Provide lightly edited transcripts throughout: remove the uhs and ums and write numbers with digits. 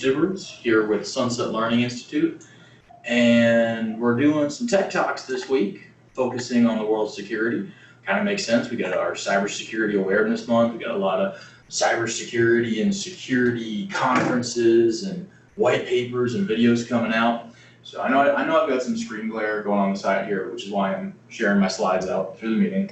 Zuberts here with Sunset Learning Institute, and we're doing some tech talks this week, focusing on the world of security. Kind of makes sense. We got our Cybersecurity Awareness Month. We got a lot of cybersecurity and security conferences and white papers and videos coming out. So I know I've got some screen glare going on the side here, which is why I'm sharing my slides out through the meeting.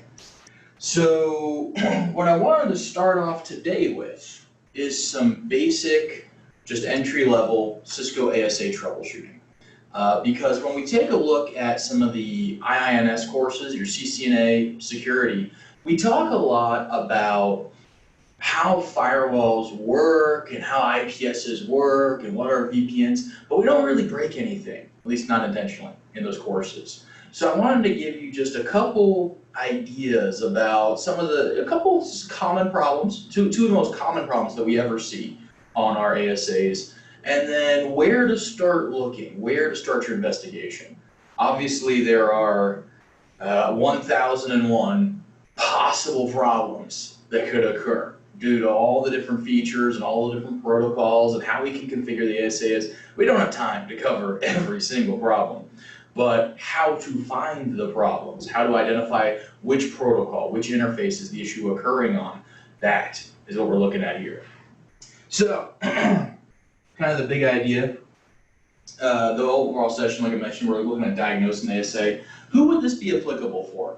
So what I wanted to start off today with is some basic, just entry-level Cisco ASA troubleshooting. Because when we take a look at some of the IINS courses, your CCNA security, we talk a lot about how firewalls work and how IPSs work and what are VPNs, but we don't really break anything, at least not intentionally, in those courses. So I wanted to give you just a couple ideas about a couple common problems, two of the most common problems that we ever see on our ASAs, and then where to start looking, where to start your investigation. Obviously, there are 1001 possible problems that could occur due to all the different features and all the different protocols and how we can configure the ASAs. We don't have time to cover every single problem, but how to find the problems, how to identify which protocol, which interface is the issue occurring on, that is what we're looking at here. So, kind of the big idea, the overall session, like I mentioned, we're looking at diagnosing the ASA. Who would this be applicable for?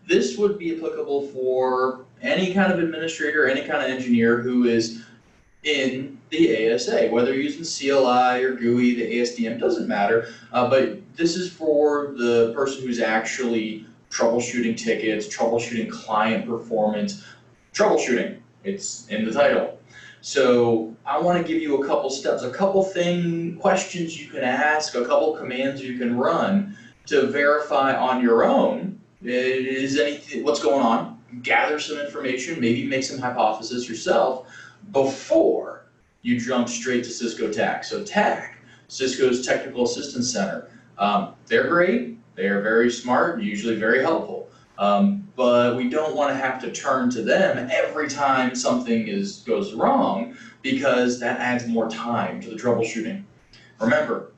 This would be applicable for any kind of administrator, any kind of engineer who is in the ASA, whether you're using CLI or GUI, the ASDM, doesn't matter, but this is for the person who's actually troubleshooting tickets, troubleshooting client performance, troubleshooting, it's in the title. So I want to give you a couple steps, a couple questions you can ask, a couple commands you can run to verify on your own, what's going on, gather some information, maybe make some hypothesis yourself before you jump straight to Cisco TAC. So TAC, Cisco's Technical Assistance Center, they're great, they're very smart, usually very helpful, but we don't want to have to turn to them every time something goes wrong, because that adds more time to the troubleshooting. Remember,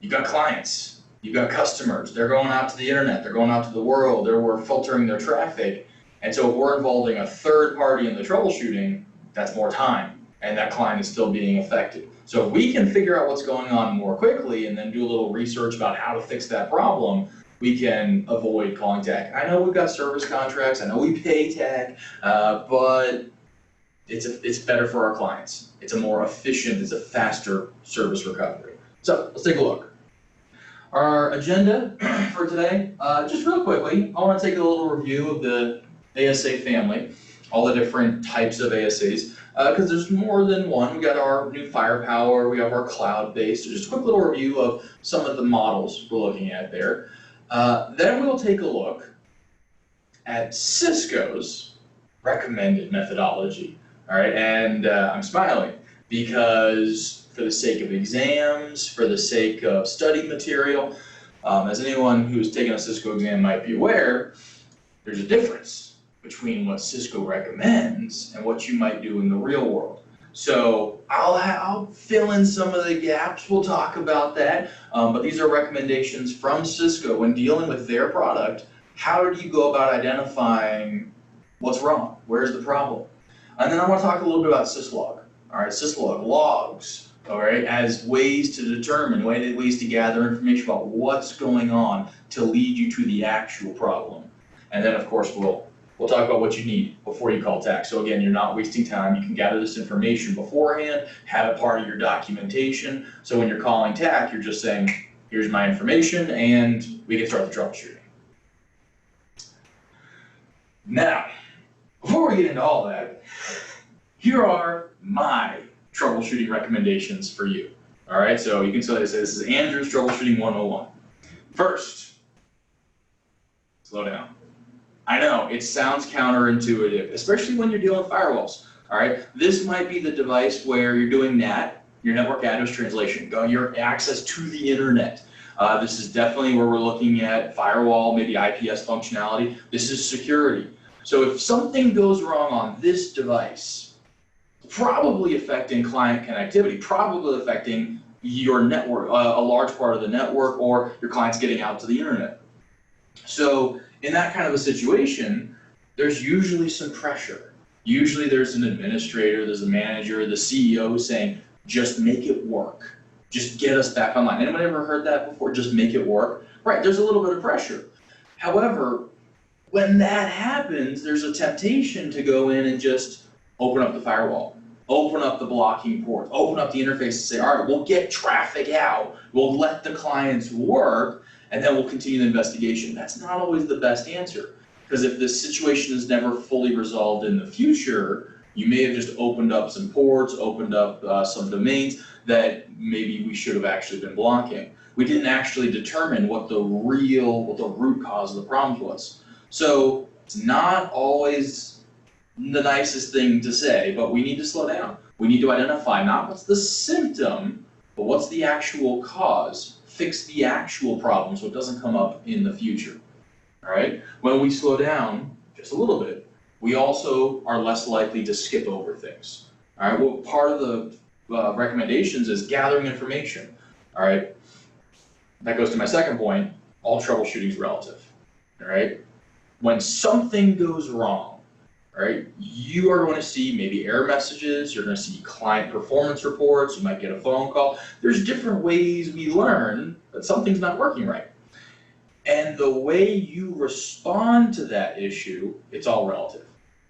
you've got clients, you've got customers, they're going out to the internet, they're going out to the world, we're filtering their traffic, and so if we're involving a third party in the troubleshooting, that's more time, and that client is still being affected. So if we can figure out what's going on more quickly and then do a little research about how to fix that problem, we can avoid calling TAC. I know we've got service contracts, I know we pay TAC, but it's better for our clients. It's a more efficient, it's a faster service recovery. So let's take a look. Our agenda for today, just real quickly, I want to take a little review of the ASA family, all the different types of ASAs, because there's more than one. We got our new firepower, we have our cloud-based, so just a quick little review of some of the models we're looking at there. Then we'll take a look at Cisco's recommended methodology. All right, and I'm smiling because for the sake of exams, for the sake of study material, as anyone who's taken a Cisco exam might be aware, there's a difference between what Cisco recommends and what you might do in the real world. So I'll fill in some of the gaps, we'll talk about that, but these are recommendations from Cisco when dealing with their product. How do you go about identifying what's wrong? Where's the problem? And then I want to talk a little bit about Syslog. All right, Syslog, logs, all right, as ways to determine, ways to gather information about what's going on to lead you to the actual problem. And then, of course, we'll talk about what you need before you call TAC. So again, you're not wasting time. You can gather this information beforehand, have it part of your documentation. So when you're calling TAC, you're just saying, here's my information, and we can start the troubleshooting. Now, before we get into all that, here are my troubleshooting recommendations for you. All right, so you can say this is Andrew's Troubleshooting 101. First, slow down. I know, it sounds counterintuitive, especially when you're dealing with firewalls. All right, this might be the device where you're doing NAT, your network address translation, your access to the internet. This is definitely where we're looking at firewall, maybe IPS functionality. This is security. So if something goes wrong on this device, probably affecting client connectivity, probably affecting your network, a large part of the network, or your clients getting out to the internet. So in that kind of a situation, there's usually some pressure. Usually there's an administrator, there's a manager, the CEO saying, just make it work. Just get us back online. Anyone ever heard that before? Just make it work? Right, there's a little bit of pressure. However, when that happens, there's a temptation to go in and just open up the firewall, open up the blocking ports, open up the interface and say, all right, we'll get traffic out, we'll let the clients work, and then we'll continue the investigation. That's not always the best answer, because if this situation is never fully resolved in the future, you may have just opened up some ports, opened up some domains that maybe we should have actually been blocking. We didn't actually determine what the root cause of the problem was. So it's not always the nicest thing to say, but we need to slow down. We need to identify not what's the symptom, but what's the actual cause. Fix the actual problem so it doesn't come up in the future. All right? When we slow down just a little bit, we also are less likely to skip over things. All right? Well, part of the recommendations is gathering information. All right? That goes to my second point. All troubleshooting is relative. All right? When something goes wrong, all right, you are going to see maybe error messages, you're going to see client performance reports, you might get a phone call. There's different ways we learn that something's not working right. And the way you respond to that issue, it's all relative.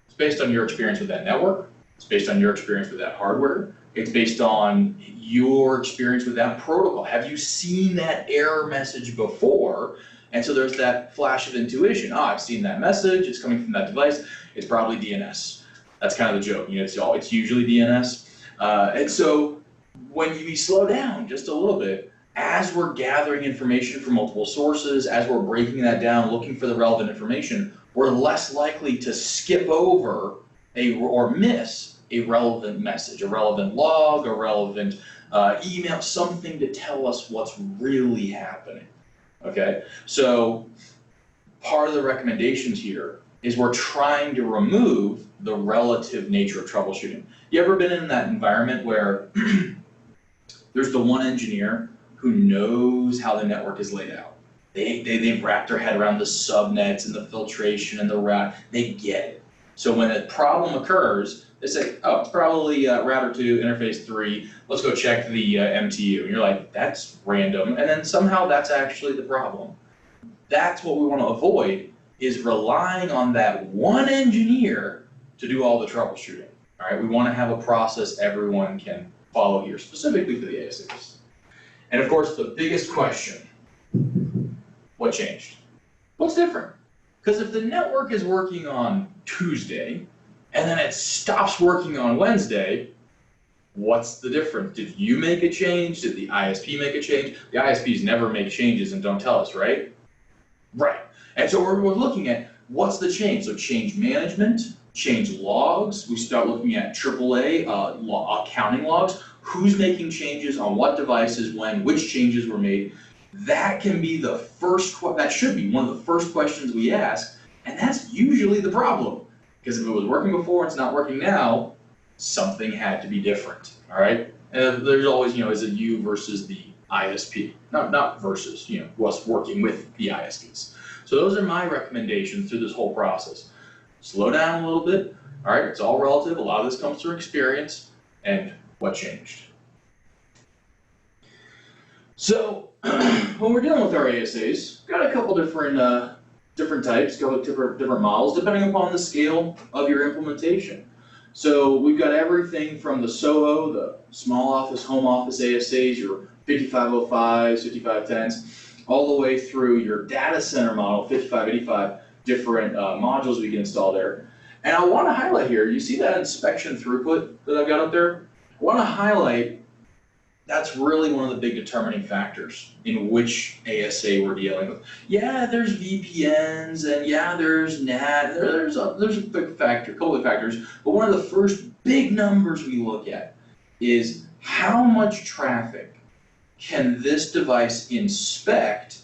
It's based on your experience with that network, it's based on your experience with that hardware, it's based on your experience with that protocol. Have you seen that error message before? And so there's that flash of intuition. Oh, I've seen that message, it's coming from that device, it's probably DNS. That's kind of the joke, you know, it's usually DNS. And so when we slow down just a little bit, as we're gathering information from multiple sources, as we're breaking that down, looking for the relevant information, we're less likely to skip over or miss a relevant message, a relevant log, a relevant email, something to tell us what's really happening. Okay, so part of the recommendations here is we're trying to remove the relative nature of troubleshooting. You ever been in that environment where there's the one engineer who knows how the network is laid out? They've wrapped their head around the subnets and the filtration and the route. They get it. So when a problem occurs, they say, oh, it's probably router 2, interface 3, let's go check the MTU. And you're like, that's random. And then somehow that's actually the problem. That's what we want to avoid, is relying on that one engineer to do all the troubleshooting. All right, we want to have a process everyone can follow here, specifically for the ASAs. And of course, the biggest question, what changed? What's different? Because if the network is working on Tuesday, and then it stops working on Wednesday, what's the difference? Did you make a change? Did the ISP make a change? The ISPs never make changes and don't tell us, right? Right. And so we're looking at what's the change. So change management, change logs. We start looking at AAA accounting logs. Who's making changes on what devices, when, which changes were made. That can be the first, that should be one of the first questions we ask, and that's usually the problem. Because if it was working before and it's not working now, something had to be different, all right? And there's always, you know, is it you versus the ISP? Not versus, you know, us working with the ISPs. So those are my recommendations through this whole process. Slow down a little bit, all right? It's all relative. A lot of this comes through experience and what changed. So when we're dealing with our ASAs, we've got a couple different types, different models, depending upon the scale of your implementation. So we've got everything from the SOHO, the small office, home office ASAs, your 5505s, 5510s, all the way through your data center model, 5585, different modules we can install there. And I want to highlight here, you see that inspection throughput that I've got up there? I want to highlight that's really one of the big determining factors in which ASA we're dealing with. Yeah, there's VPNs, and yeah, there's NAT, there's a big factor, couple of factors, but one of the first big numbers we look at is how much traffic can this device inspect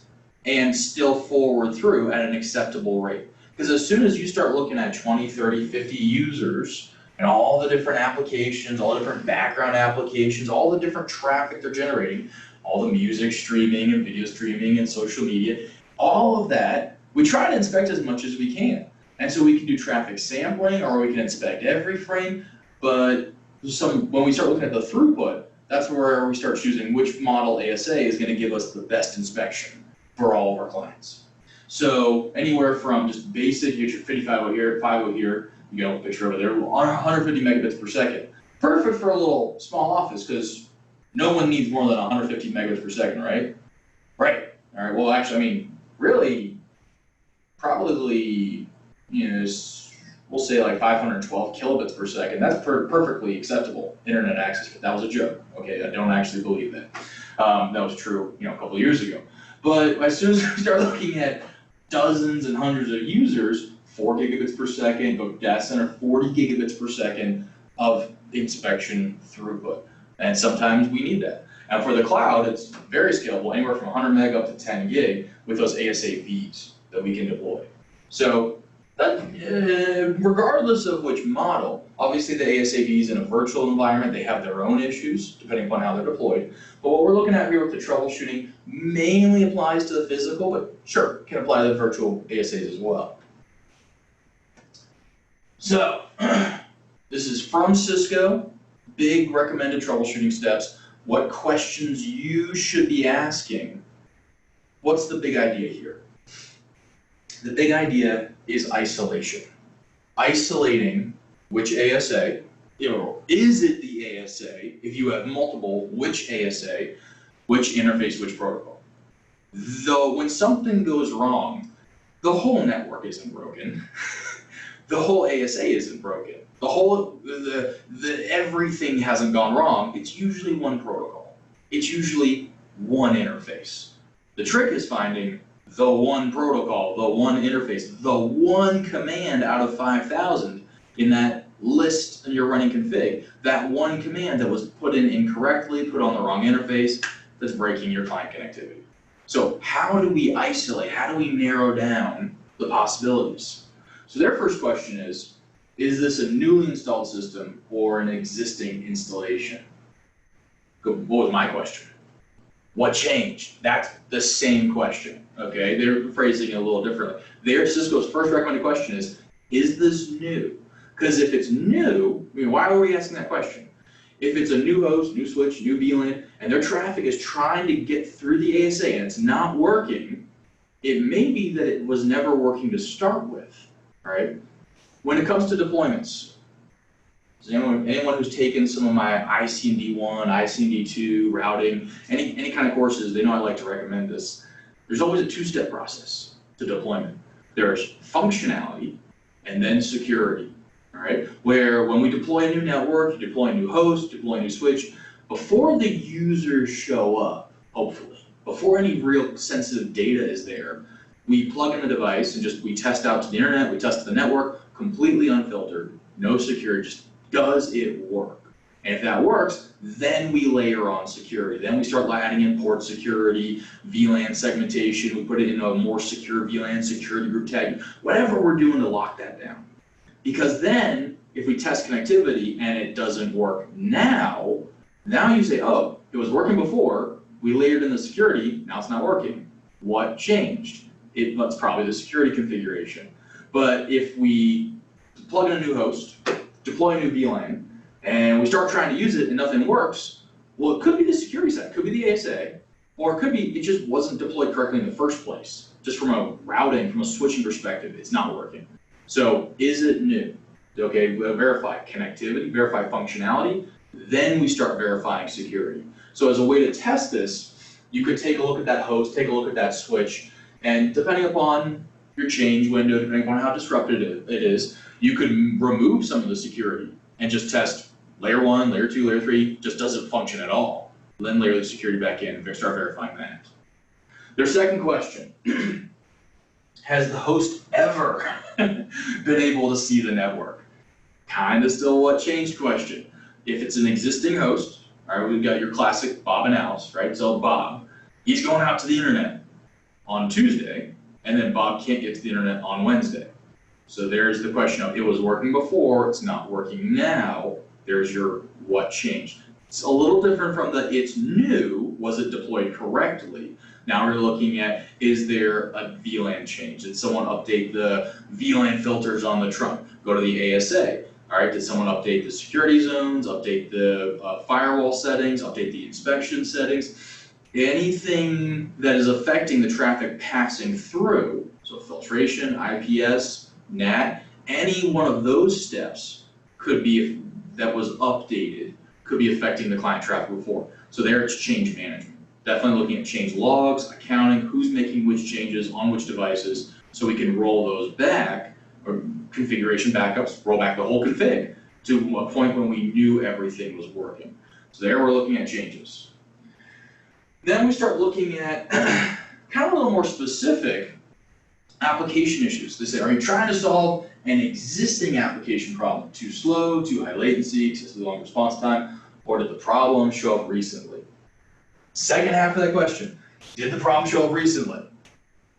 and still forward through at an acceptable rate. Because as soon as you start looking at 20, 30, 50 users, and all the different applications, all the different background applications, all the different traffic they're generating, all the music streaming and video streaming and social media, all of that, we try to inspect as much as we can. And so we can do traffic sampling, or we can inspect every frame, but when we start looking at the throughput, that's where we start choosing which model ASA is going to give us the best inspection for all of our clients. So anywhere from just basic, you get your 55 here, 50 here, you got a picture over there, 150 megabits per second. Perfect for a little small office, because no one needs more than 150 megabits per second, right? Right. All right. Well, actually, I mean, really, probably, we'll say like 512 kilobits per second. That's perfectly acceptable internet access. But that was a joke. Okay, I don't actually believe that. That was true, a couple of years ago. But as soon as we start looking at dozens and hundreds of users, 4 gigabits per second, but data center 40 gigabits per second of inspection throughput. And sometimes we need that. And for the cloud, it's very scalable, anywhere from 100 meg up to 10 gig with those ASA Vs that we can deploy. So regardless of which model, obviously the ASAVs in a virtual environment, they have their own issues depending upon how they're deployed. But what we're looking at here with the troubleshooting mainly applies to the physical, but sure, can apply to the virtual ASAs as well. So this is from Cisco, big recommended troubleshooting steps, what questions you should be asking. What's the big idea here? The big idea is isolation. Isolating which ASA, is it the ASA? If you have multiple, which ASA, which interface, which protocol? Though when something goes wrong, the whole network isn't broken. The whole ASA isn't broken. Everything hasn't gone wrong. It's usually one protocol. It's usually one interface. The trick is finding the one protocol, the one interface, the one command out of 5,000 in that list in your running config, that one command that was put in incorrectly, put on the wrong interface, that's breaking your client connectivity. So how do we isolate? How do we narrow down the possibilities? So their first question is this a newly installed system or an existing installation? What was my question? What changed? That's the same question, okay? They're phrasing it a little differently. Cisco's first recommended question is this new? Because if it's new, why are we asking that question? If it's a new host, new switch, new VLAN, and their traffic is trying to get through the ASA and it's not working, it may be that it was never working to start with, all right? When it comes to deployments, anyone who's taken some of my ICMD1, ICMD2, routing, any kind of courses, they know I like to recommend this. There's always a two-step process to deployment. There's functionality and then security, all right? Where when we deploy a new network, you deploy a new host, deploy a new switch, before the users show up, hopefully, before any real sensitive data is there, we plug in the device and we test out to the internet, we test the network, completely unfiltered, no security, just does it work? And if that works, then we layer on security. Then we start adding in port security, VLAN segmentation, we put it in a more secure VLAN, security group tag, whatever we're doing to lock that down. Because then, if we test connectivity and it doesn't work now you say, oh, it was working before, we layered in the security, now it's not working. What changed? That's probably the security configuration. But if we plug in a new host, deploy a new VLAN, and we start trying to use it and nothing works, well, it could be the security side, it could be the ASA, or it could be it just wasn't deployed correctly in the first place. Just from a routing, from a switching perspective, it's not working. So is it new? Okay, verify connectivity, verify functionality, then we start verifying security. So as a way to test this, you could take a look at that host, take a look at that switch, and depending upon your change window, depending upon how disrupted it is, you could remove some of the security and just test layer 1, layer 2, layer 3, just doesn't function at all. Then layer the security back in and start verifying that. Their second question, has the host ever been able to see the network? Kind of still what changed question. If it's an existing host, all right, we've got your classic Bob and Alice, right? So Bob, he's going out to the internet on Tuesday, and then Bob can't get to the internet on Wednesday. So there's the question of, it was working before, it's not working now. There's your what changed. It's a little different from the it's new, was it deployed correctly? Now we're looking at, is there a VLAN change? Did someone update the VLAN filters on the trunk? Go to the ASA. All right, did someone update the security zones, update the firewall settings, update the inspection settings? Anything that is affecting the traffic passing through, so filtration, IPS, NAT, any one of those steps could be, that was updated, could be affecting the client traffic before. So there it's change management. Definitely looking at change logs, accounting, who's making which changes on which devices, so we can roll those back, or configuration backups, roll back the whole config to a point when we knew everything was working. So there we're looking at changes. Then we start looking at kind of a little more specific application issues. They say, are you trying to solve an existing application problem? Too slow, too high latency, excessively long response time, or did the problem show up recently? Second half of that question, did the problem show up recently?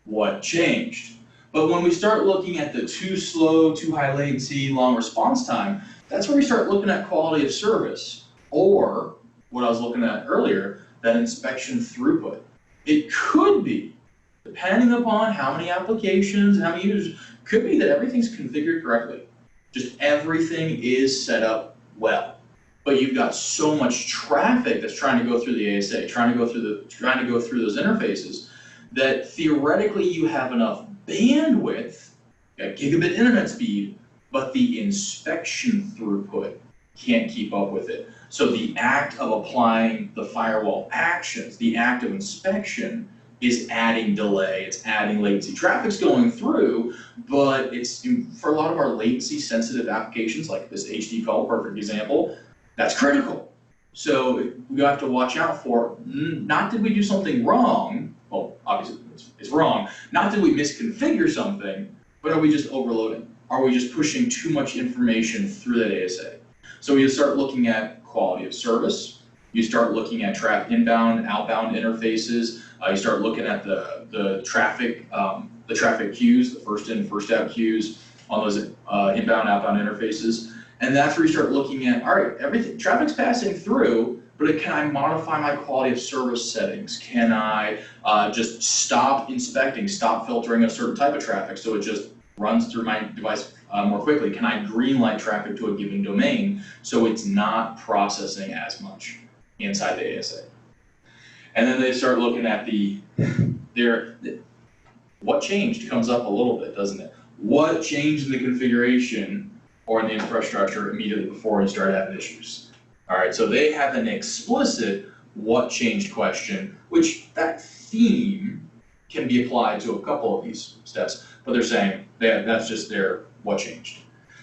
What changed? But when we start looking at the too slow, too high latency, long response time, that's where we start looking at quality of service, or what I was looking at earlier, that inspection throughput. It could be, depending upon how many applications, how many users, could be that everything's configured correctly. Just everything is set up well. But you've got so much traffic that's trying to go through the ASA, trying to go through those interfaces, that theoretically you have enough bandwidth, at gigabit internet speed, but the inspection throughput can't keep up with it. So the act of applying the firewall actions, the act of inspection, is adding delay, it's adding latency. Traffic's going through, but it's, for a lot of our latency sensitive applications, like this HD call, perfect example, that's critical. So we have to watch out for, not did we do something wrong, well, obviously it's wrong, not did we misconfigure something, but are we just overloading? Are we just pushing too much information through that ASA? So you start looking at quality of service, you start looking at inbound, outbound interfaces, you start looking at the traffic queues, the first in, first out queues on those inbound, outbound interfaces. And that's where you start looking at, all right, everything, traffic's passing through, but can I modify my quality of service settings? Can I just stop inspecting, stop filtering a certain type of traffic so it just runs through my device more quickly? Can I greenlight traffic to a given domain so it's not processing as much inside the ASA? And then they start looking at what changed comes up a little bit, doesn't it? What changed in the configuration or in the infrastructure immediately before we start having issues? All right, so they have an explicit what changed question, which that theme can be applied to a couple of these steps, but they're saying that's just their what changed.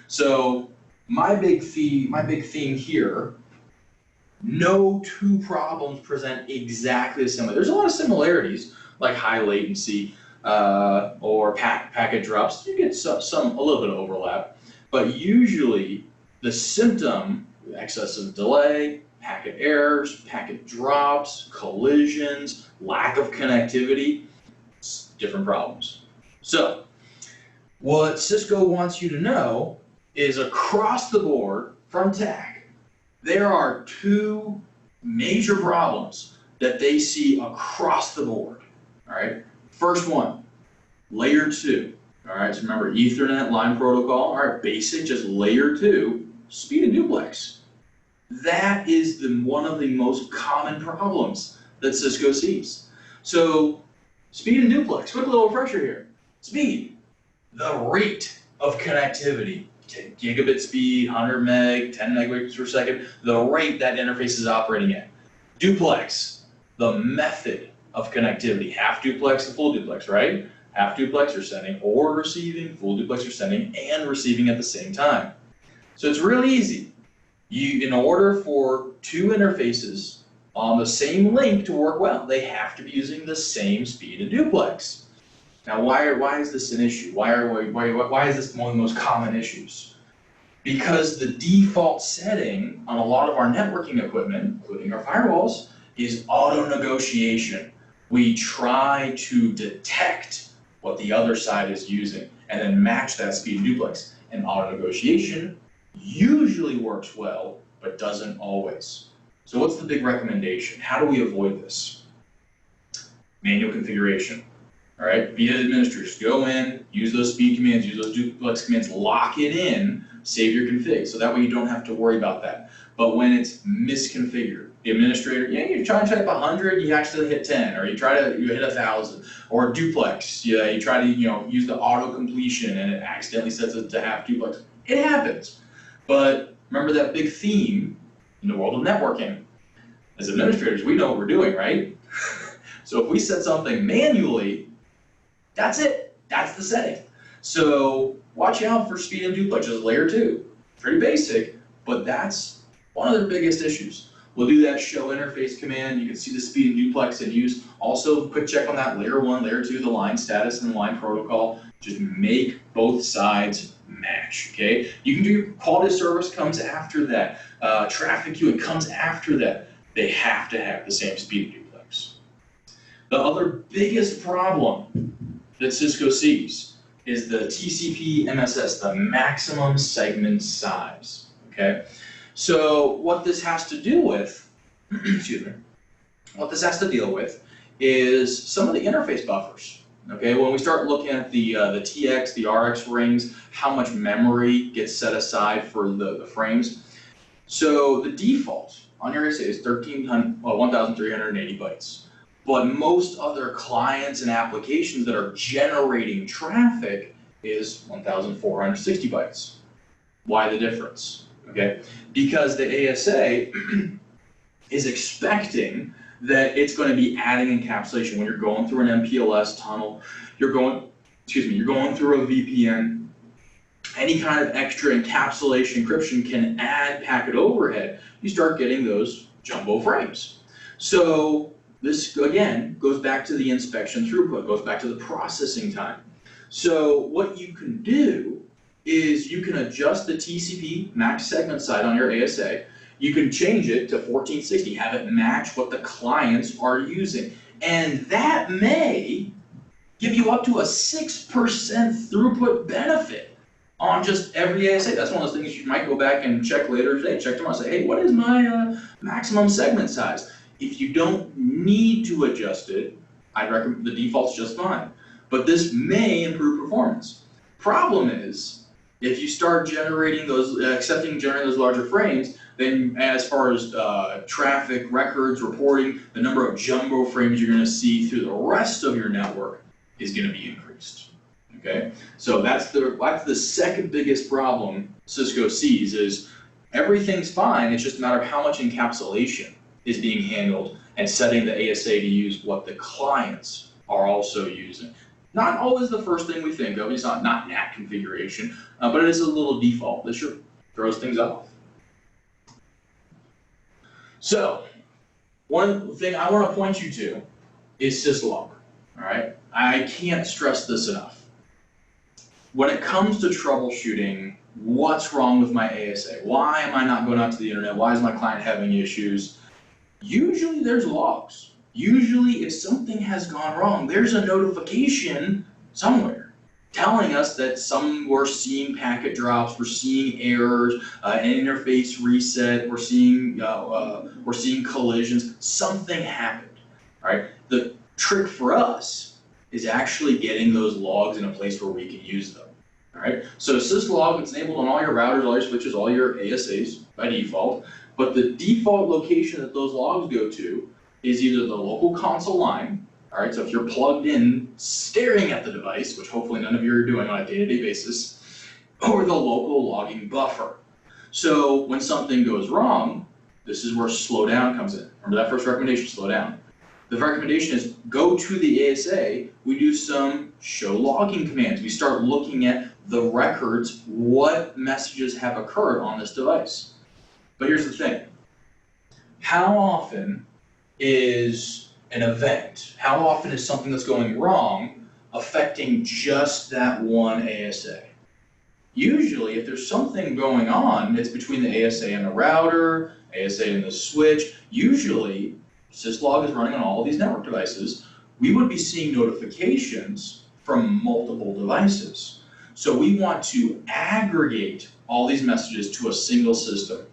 So my big theme here, no two problems present exactly similar. There's a lot of similarities, like high latency or packet drops. You get a little bit of overlap, but usually the symptom, excessive delay, packet errors, packet drops, collisions, lack of connectivity, different problems. So what Cisco wants you to know is across the board from TAC, there are two major problems that they see across the board. All right. First one, layer 2. All right. So remember, Ethernet line protocol. All right. Basic, just layer 2, speed and duplex. That is one of the most common problems that Cisco sees. So speed and duplex. Quick little refresher here. Speed, the rate of connectivity. Gigabit speed, 100 meg, 10 megabits per second, the rate that interface is operating at. Duplex, the method of connectivity. Half duplex and full duplex, right? Half duplex you're sending or receiving, full duplex you're sending and receiving at the same time. So it's really easy. In order for two interfaces on the same link to work well, they have to be using the same speed and duplex. Now, why is this an issue? Why is this one of the most common issues? Because the default setting on a lot of our networking equipment, including our firewalls, is auto negotiation. We try to detect what the other side is using, and then match that speed and duplex. And auto negotiation usually works well, but doesn't always. So what's the big recommendation? How do we avoid this? Manual configuration. All right, be it administrators, go in, use those speed commands, use those duplex commands, lock it in, save your config, so that way you don't have to worry about that. But when it's misconfigured, the administrator, you try to type 100, you actually hit 10, or you hit 1,000, or duplex, you try to use the auto completion and it accidentally sets it to half duplex. It happens. But remember that big theme in the world of networking. As administrators, we know what we're doing, right? So if we set something manually, that's it. That's the setting. So watch out for speed and duplex, just layer 2. Pretty basic, but that's one of the biggest issues. We'll do that show interface command. You can see the speed and duplex in use. Also, quick check on that layer 1, layer 2, the line status and the line protocol. Just make both sides match, okay? You can do your quality of service comes after that. Traffic queuing comes after that. They have to have the same speed and duplex. The other biggest problem that Cisco sees is the TCP MSS, the maximum segment size, okay? So what this has to do with, excuse me, what this has to deal with is some of the interface buffers, okay? When we start looking at the TX, the RX rings, how much memory gets set aside for the frames. So the default on your ASA is 1,380 bytes. But most other clients and applications that are generating traffic is 1,460 bytes. Why the difference? Okay, because the ASA is expecting that it's going to be adding encapsulation when you're going through an MPLS tunnel, you're going through a VPN. Any kind of extra encapsulation encryption can add packet overhead. You start getting those jumbo frames. So this, again, goes back to the inspection throughput, goes back to the processing time. So what you can do is you can adjust the TCP max segment size on your ASA. You can change it to 1460, have it match what the clients are using. And that may give you up to a 6% throughput benefit on just every ASA. That's one of those things you might go back and check later today. Check tomorrow and say, hey, what is my maximum segment size? If you don't need to adjust it, I'd recommend the default's just fine. But this may improve performance. Problem is, if you start generating those, generating those larger frames, then as far as traffic, records, reporting, the number of jumbo frames you're going to see through the rest of your network is going to be increased. Okay, so that's the second biggest problem Cisco sees is everything's fine. It's just a matter of how much encapsulation is being handled and setting the ASA to use what the clients are also using. Not always the first thing we think of. It's not NAT configuration, but it is a little default that sure throws things off. So, one thing I want to point you to is Syslog. All right, I can't stress this enough. When it comes to troubleshooting, what's wrong with my ASA? Why am I not going out to the internet? Why is my client having issues? Usually there's logs. Usually if something has gone wrong, there's a notification somewhere telling us that we're seeing packet drops, we're seeing errors, an interface reset, we're seeing collisions, something happened, right? The trick for us is actually getting those logs in a place where we can use them, all right? So Syslog, it's enabled on all your routers, all your switches, all your ASAs by default, but the default location that those logs go to is either the local console line, all right, so if you're plugged in staring at the device, which hopefully none of you are doing on a day-to-day basis, or the local logging buffer. So when something goes wrong, this is where slow down comes in. Remember that first recommendation, slow down. The recommendation is go to the ASA, we do some show logging commands. We start looking at the records, what messages have occurred on this device. But here's the thing, how often is an event, how often is something that's going wrong affecting just that one ASA? Usually, if there's something going on, it's between the ASA and the router, ASA and the switch. Usually, Syslog is running on all of these network devices. We would be seeing notifications from multiple devices. So we want to aggregate all these messages to a single system.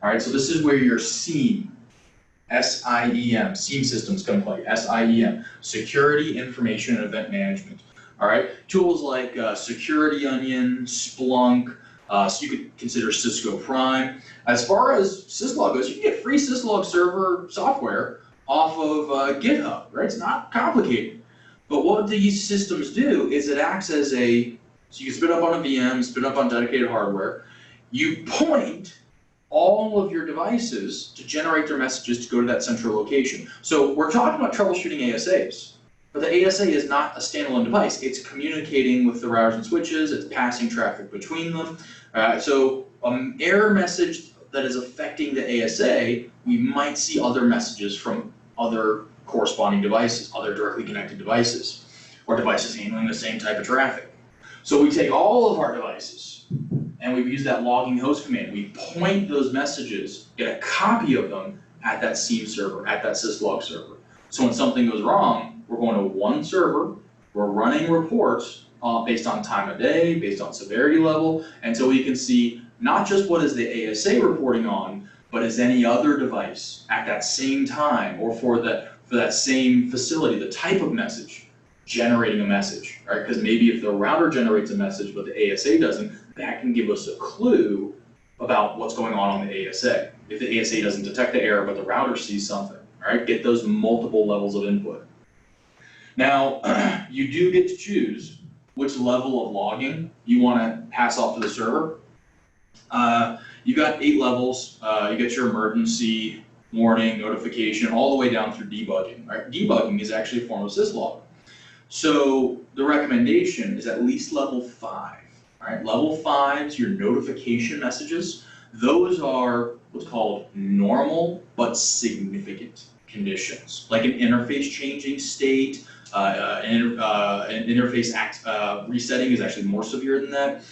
All right, so this is where your SIEM, SIEM, SIEM systems come play, SIEM, Security Information and Event Management. All right, tools like Security Onion, Splunk, so you could consider Cisco Prime. As far as Syslog goes, you can get free Syslog server software off of GitHub, right? It's not complicated. But what these systems do is it acts as a, so you can spin up on a VM, spin up on dedicated hardware. You point all of your devices to generate their messages to go to that central location. So we're talking about troubleshooting ASAs, but the ASA is not a standalone device. It's communicating with the routers and switches, it's passing traffic between them. So an error message that is affecting the ASA, we might see other messages from other corresponding devices, other directly connected devices, or devices handling the same type of traffic. So we take all of our devices, and we use that logging host command. We point those messages, get a copy of them at that SIEM server, at that Syslog server. So when something goes wrong, we're going to one server, we're running reports based on time of day, based on severity level, and so we can see not just what is the ASA reporting on, but is any other device at that same time, or for that same facility, the type of message, generating a message, right? Because maybe if the router generates a message but the ASA doesn't, that can give us a clue about what's going on the ASA. If the ASA doesn't detect the error but the router sees something, all right? Get those multiple levels of input. Now, you do get to choose which level of logging you want to pass off to the server. You've got 8 levels. You get your emergency, warning, notification, all the way down through debugging. Right? Debugging is actually a form of syslog. So the recommendation is at least level 5. All right? Level 5 is your notification messages. Those are what's called normal but significant conditions, like an interface changing state. An interface resetting is actually more severe than that.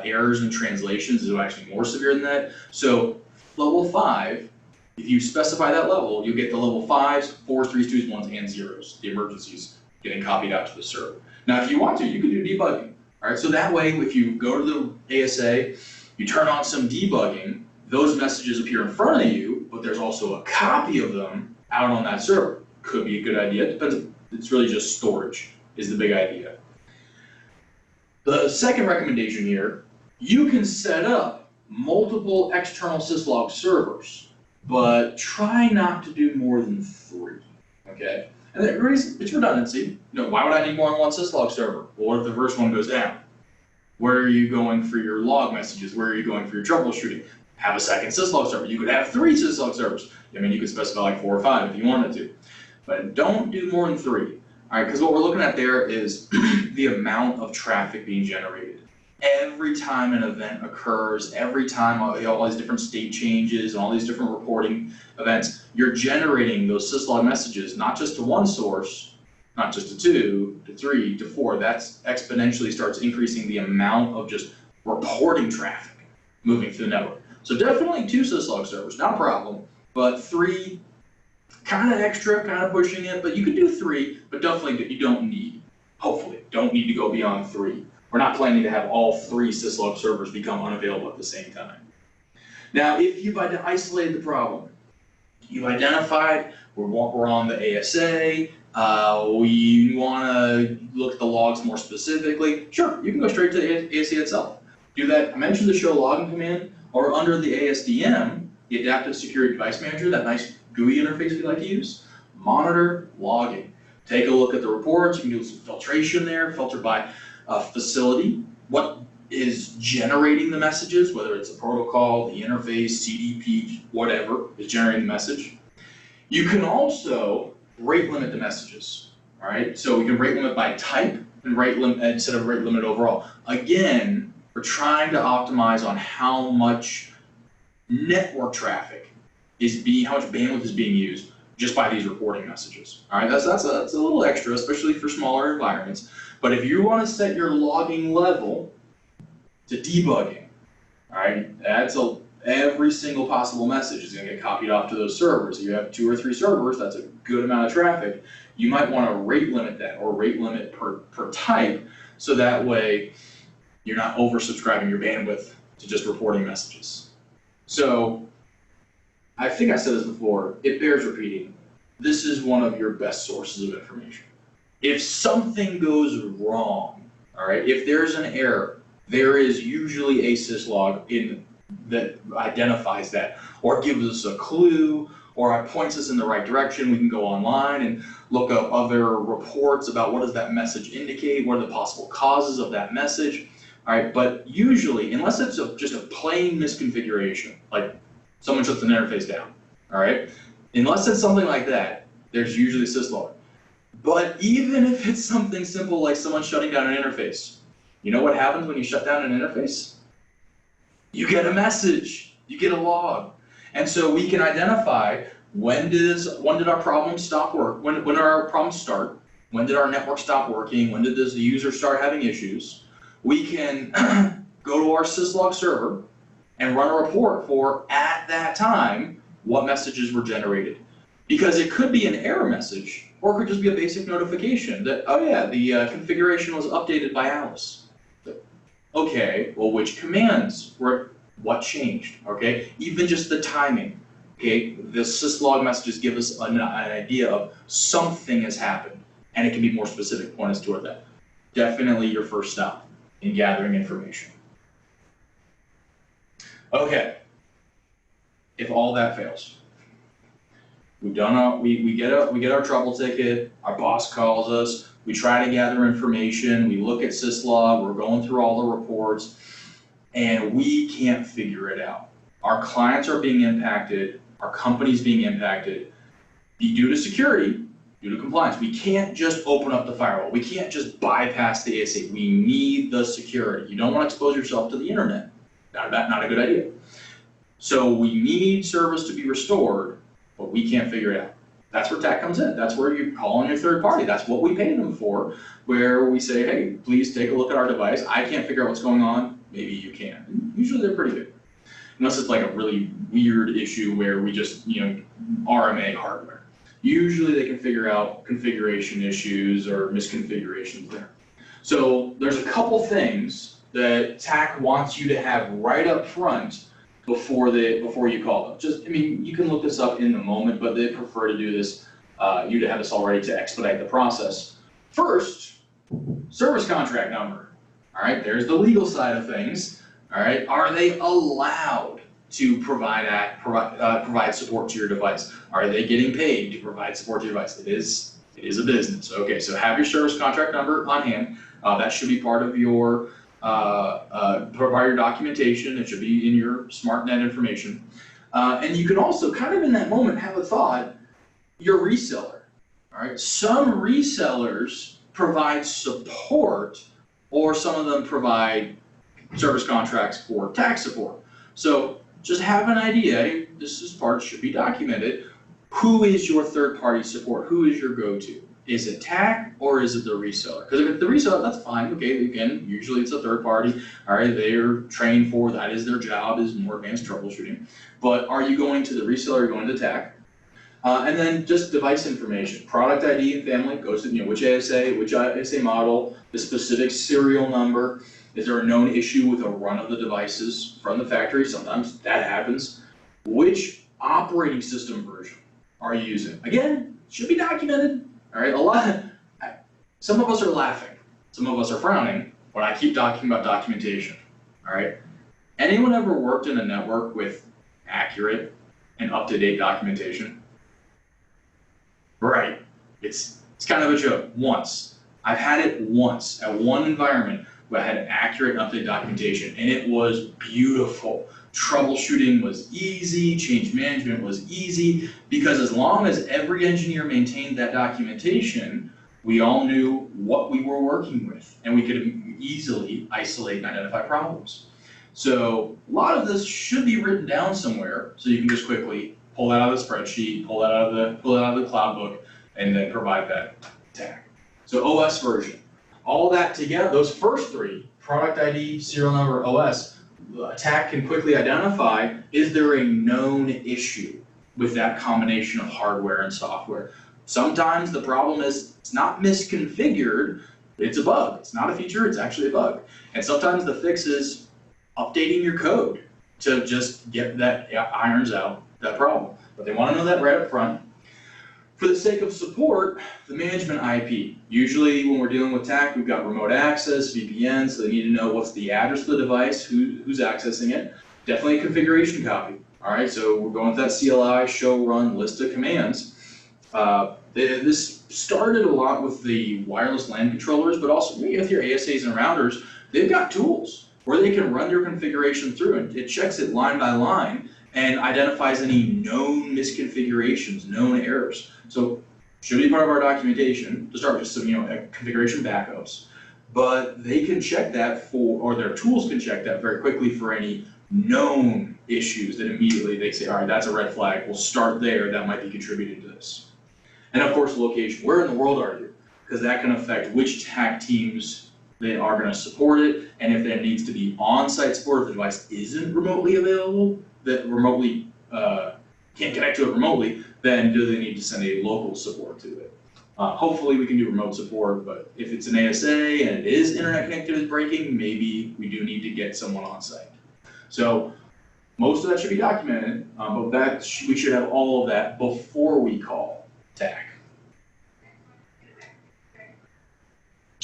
Errors and translations is actually more severe than that. So level 5, if you specify that level, you get the level 5s, 4s, 3s, 2s, 1s, and 0s, the emergencies getting copied out to the server. Now, if you want to, you can do debugging. All right, so that way, if you go to the ASA, you turn on some debugging, those messages appear in front of you, but there's also a copy of them out on that server. Could be a good idea. Depends. It's really just storage is the big idea. The second recommendation here, you can set up multiple external syslog servers, but try not to do more than 3, okay? And the reason, it's redundancy. You know, why would I need more than one syslog server? Well, what if the first one goes down? Where are you going for your log messages? Where are you going for your troubleshooting? Have a second syslog server. You could have 3 syslog servers. I mean, you could specify like 4 or 5 if you wanted to, but don't do more than 3. All right, because what we're looking at there is the amount of traffic being generated. Every time an event occurs, every time all these different state changes and all these different reporting events, you're generating those syslog messages, not just to one source, not just to 2, to 3, to 4. That's exponentially starts increasing the amount of just reporting traffic moving through the network. So definitely 2 syslog servers, not a problem, but 3, kind of extra, kind of pushing it, but you could do 3, but definitely you don't need, hopefully, don't need to go beyond 3. We're not planning to have all 3 syslog servers become unavailable at the same time. Now, if you've isolated the problem, you've identified we're on the ASA, we want to look at the logs more specifically, sure, you can go straight to the ASA itself. Do that, I mentioned the show logging command, or under the ASDM, the Adaptive Security Device Manager, that nice GUI interface we like to use, monitor logging. Take a look at the reports, you can do some filtration there, filter by facility, what is generating the messages, whether it's a protocol, the interface, CDP, whatever is generating the message. You can also rate limit the messages, all right? So we can rate limit by type and rate limit instead of rate limit overall. Again, we're trying to optimize on how much network traffic is how much bandwidth is being used just by these reporting messages. All right, that's a little extra, especially for smaller environments. But if you want to set your logging level to debugging, all right, every single possible message is going to get copied off to those servers. If you have 2 or 3 servers, that's a good amount of traffic. you might want to rate limit that, or rate limit per type, so that way you're not oversubscribing your bandwidth to just reporting messages. So I think I said this before, it bears repeating. This is one of your best sources of information. If something goes wrong, all right, if there's an error, there is usually a syslog that identifies that, or gives us a clue, or points us in the right direction. We can go online and look up other reports about what does that message indicate, what are the possible causes of that message. All right, but usually, unless it's just a plain misconfiguration, like someone shuts an interface down, all right, unless it's something like that, there's usually a syslog. But even if it's something simple like someone shutting down an interface, you know what happens when you shut down an interface? You get a message, you get a log. And so we can identify when did our problem stop work, when did our problems start, when did our network stop working, when did the user start having issues. We can go to our syslog server and run a report for, at that time, what messages were generated. Because it could be an error message, or it could just be a basic notification that, oh yeah, the configuration was updated by Alice. Okay, well, which commands were, what changed, okay? Even just the timing, okay? The syslog messages give us an idea of something has happened, and it can be more specific, point us toward that. Definitely your first stop in gathering information. Okay, if all that fails, we've done we get our trouble ticket, our boss calls us, we try to gather information, we look at syslog, we're going through all the reports, and we can't figure it out. Our clients are being impacted, our company's being impacted due to security, due to compliance. We can't just open up the firewall. We can't just bypass the ASA. We need the security. You don't want to expose yourself to the internet. Not a good idea. So we need service to be restored, but we can't figure it out. That's where TAC comes in. That's where you call on your third party. That's what we pay them for, where we say, hey, please take a look at our device. I can't figure out what's going on. Maybe you can. And usually they're pretty good. Unless it's like a really weird issue where we just, RMA hardware. Usually they can figure out configuration issues or misconfigurations there. So there's a couple things that TAC wants you to have right up front before you call them. You can look this up in the moment, but they prefer to do this, you to have this all ready to expedite the process. First, service contract number. All right, there's the legal side of things. All right, are they allowed to provide support to your device? Are they getting paid to provide support to your device? It is a business. Okay, so have your service contract number on hand. That should be part of your documentation. It should be in your SmartNet information. And you can also, kind of in that moment, have a thought, your reseller. All right, some resellers provide support, or some of them provide service contracts for TAC support. So just have an idea, this is part, should be documented. Who is your third-party support? Who is your go-to? Is it TAC or is it the reseller? Because if it's the reseller, that's fine. Okay, again, usually it's a third party. All right, they're trained for that, is their job, is more advanced troubleshooting. But are you going to the reseller or going to TAC? And then just device information, product ID and family goes to which ASA model, the specific serial number. Is there a known issue with a run of the devices from the factory? Sometimes that happens. Which operating system version are you using? Again, should be documented. All right, some of us are laughing, some of us are frowning when I keep talking about documentation. All right, anyone ever worked in a network with accurate and up-to-date documentation? Right, it's kind of a joke. Once, I've had it once at one environment where I had accurate and up-to-date documentation, and it was beautiful. Troubleshooting was easy, change management was easy, because as long as every engineer maintained that documentation, we all knew what we were working with, and we could easily isolate and identify problems. So a lot of this should be written down somewhere, so you can just quickly pull that out of the spreadsheet, pull that out of the cloud book, and then provide that TAC. So OS version, all that together, those first three, product ID, serial number, OS, TAC can quickly identify, is there a known issue with that combination of hardware and software? Sometimes the problem is it's not misconfigured, it's a bug. It's not a feature, it's actually a bug. And sometimes the fix is updating your code to just get that, irons out that problem. But they want to know that right up front. For the sake of support, the management IP. Usually when we're dealing with TAC, we've got remote access, VPN, so they need to know what's the address of the device, who's accessing it. Definitely a configuration copy. All right, so we're going with that CLI, show, run, list of commands. This started a lot with the wireless LAN controllers, but also with your ASAs and routers, they've got tools where they can run their configuration through, and it checks it line by line and identifies any known misconfigurations, known errors. So should be part of our documentation to start with just some, configuration backups, but they can check that or their tools can check that very quickly for any known issues that immediately they say, all right, that's a red flag, we'll start there, that might be contributing to this. And of course, location. Where in the world are you? Because that can affect which TAC teams they are going to support it, and if there needs to be on-site support if the device isn't remotely available, that remotely can't connect to it remotely, then do they need to send a local support to it? Hopefully we can do remote support, but if it's an ASA and it is internet connectivity breaking, maybe we do need to get someone on site. So most of that should be documented, but we should have all of that before we call TAC.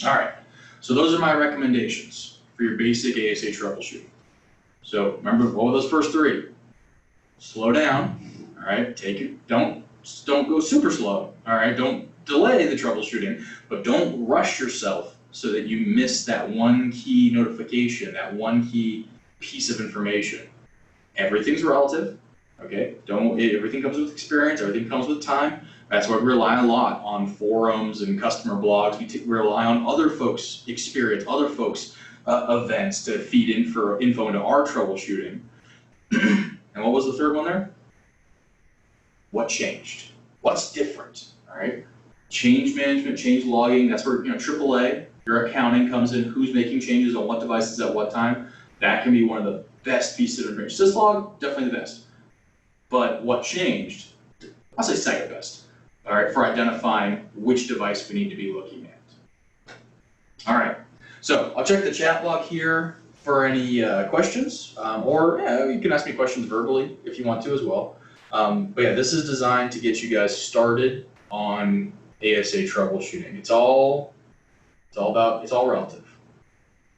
All right, so those are my recommendations for your basic ASA troubleshooting. So remember, what were those first three? Slow down, all right, take it, don't go super slow, all right, don't delay the troubleshooting, but don't rush yourself so that you miss that one key notification, that one key piece of information. Everything's relative, okay? Everything comes with experience, everything comes with time. That's why we rely a lot on forums and customer blogs. We rely on other folks' experience, other folks' events to feed info into our troubleshooting. And what was the third one there? What changed? What's different, all right? Change management, change logging, that's where, AAA, your accounting comes in, who's making changes on what devices at what time. That can be one of the best pieces of information. Syslog, definitely the best. But what changed? I'll say second best, all right, for identifying which device we need to be looking at. All right, so I'll check the chat log here for any questions, or you can ask me questions verbally if you want to as well. But yeah, this is designed to get you guys started on ASA troubleshooting. It's all relative.